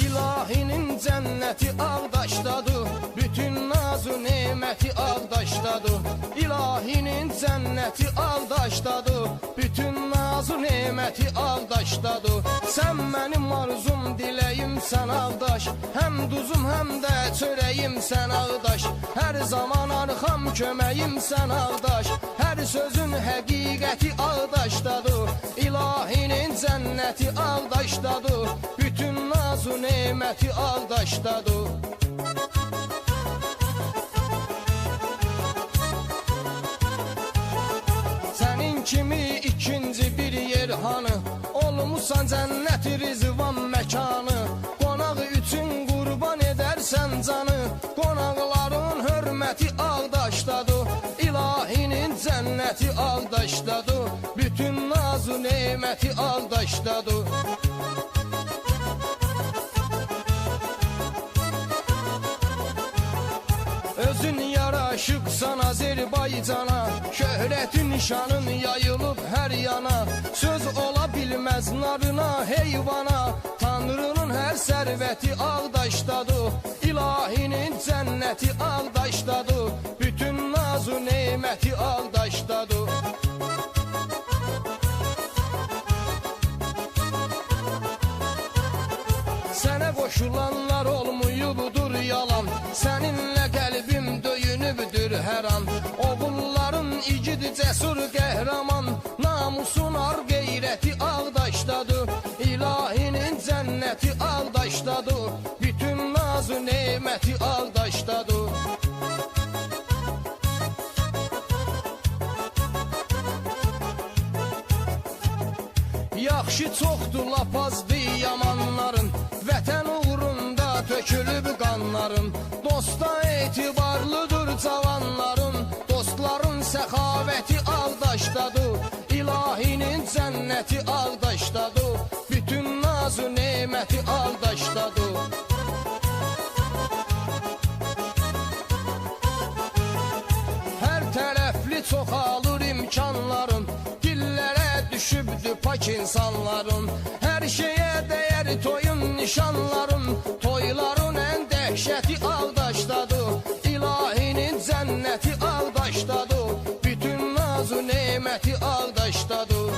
İlahinin cənnəti Ağdaşdadır, bütün nazu neməti Ağdaşdadır. İlahinin cənnəti Ağdaşdadır, bütün nazu neməti Ağdaşdadır. Sən mənim arzum, diləyim sən Ağdaş, həm duzum, həm də çörəyim sən Ağdaş. Hər zaman arxam, köməyim sən Ağdaş, hər sözün həqiqəti Ağdaşdadır. İlahinin cənnəti Ağdaşdadır, bütün nazu neməti Ağdaşdadır. Sənin kimi ikinci bir yer hanı, olmusan cənnət rizvan məkanı. Qonaq üçün qurban edərsən canı, qonaqların hörməti Ağdaşdadır. İlahinin cənnəti Ağdaşdadır, bütün nazu neməti Ağdaşdadır. Özün yaraşıqsan Azərbaycana, şöhrətin şanın yayılıb hər yana. Söz ola bilməz narına, heyvana, Tanrının hər sərvəti Ağdaşdadır. İlahinin cənnəti Ağdaşdadır, bütün nazu neməti Ağdaşdadır. Sənə qoşulanlar olmuyubdur yalan, səninlə qəlbim döyünübdür hər an. Oğulların igid, cəsur, qəhrəman, namusun ar qeyrəti Ağdaşdadır. İlahinin cənnəti Ağdaşdadır, bütün nazu neməti Ağdaşdadır. Yaxşı çoxdur, lap azdır yamanların, vətən uğrunda tökülüb qanların. Dosta etibarlıdır cavanların, dostların səxavəti Ağdaşdadır. İlahinin cənnəti Ağdaşdadır, bütün nazu neməti Ağdaşdadır. Hər tərəfli çoxalır imkanların, dillərə düşübdür pak insanların. Hər şeyə dəyər toyun nişanların, toyların ən dəhşəti Ağdaşdadır. İlahinin cənnəti Ağdaşdadır, bütün nazu neməti Ağdaşdadır.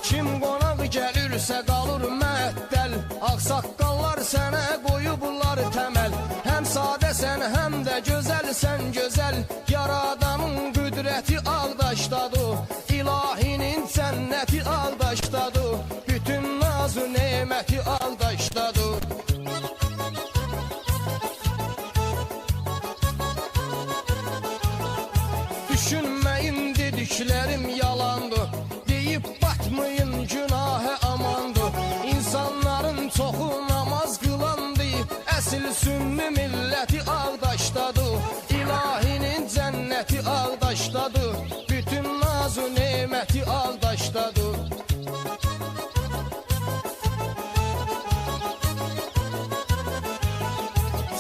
Kim qonaq gəlirsə qalır məəttəl, ağsaqqallar sənə qoyublar təməl. Həm sadəsən, həm də gözəlsən gözəl, yaradanın qüdrəti Ağdaşdadır. İlahinin cənnəti Ağdaşdadır, bütün nazu neməti Ağdaşdadır. Düşünməyin dediklərim yalandır, deyib batmayın günahə amandır. İnsanların çoxu namaz qılandı, əsil sünni milləti Ağdaşdadır. İlahinin cənnəti Ağdaşdadır, bütün nazu neməti Ağdaşdadır.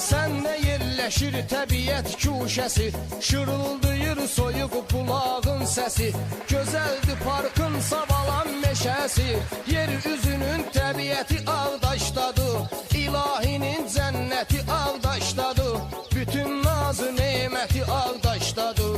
Səndə yerləşir təbiət kuşəsi, şırıldayır soyuq bulağın səsi. Gözəldir parkın savalan meşəsi, yer üzünün təbiəti Ağdaşdadır. İlahinin cənnəti Ağdaşdadır, bütün nazu neməti Ağdaşdadır.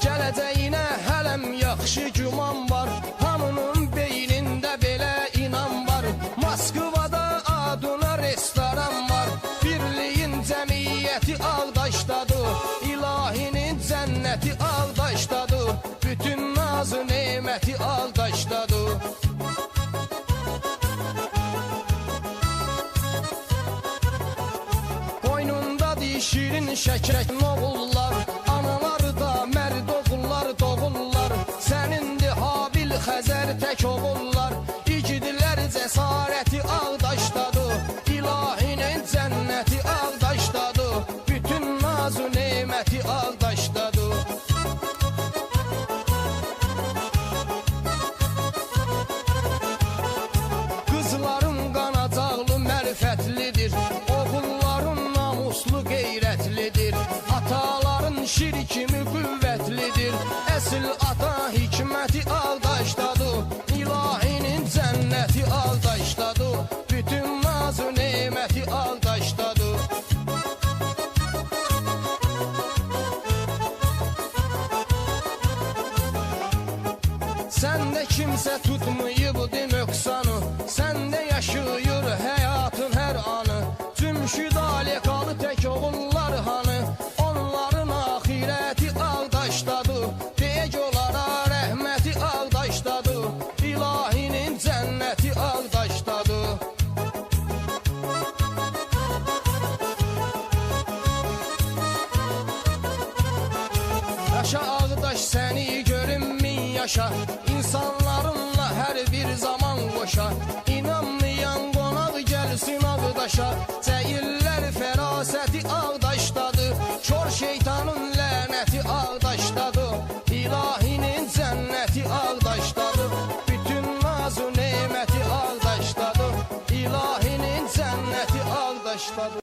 Gələcəyinə hələm yaxşı güman var, hamının beynində belə inan var. Moskvada adına restoran var, birliyin cəmiyyəti Ağdaşdadır. İlahinin cənnəti Ağdaşdadır, bütün nazu neməti Ağdaşdadır. Qoynundadır şirin şəkək noğullar, anaları da mərd oğullar doğullar. Sənindir Habil, Xəzər tək oğullar, igidlər cəsarəti Ağdaşdadır. İlahinin cənnəti Ağdaşdadır, bütün nazu neməti Ağdaşdadır. Qızların qanacaqlı mərifətlidir, oğulların namuslu qeyrətlidir. tək oğullar hanı, onların ahirəti Ağdaşdadır. Deyək onlara rəhməti Ağdaşdadır, ilahinin cənnəti Ağdaşdadır. Yaşa Ağdaş, səni görüm min yaşa, insanlarınla hər bir zaman qoşa. İnanmayan qonaq gəlsin Ağdaşa, cəhillər fərasəti Ağdaşdadır. Kör şeytanın lənəti Ağdaşdadır, ilahinin cənnəti Ağdaşdadır. Bütün nazu neməti Ağdaşdadır, ilahinin cənnəti Ağdaşdadır.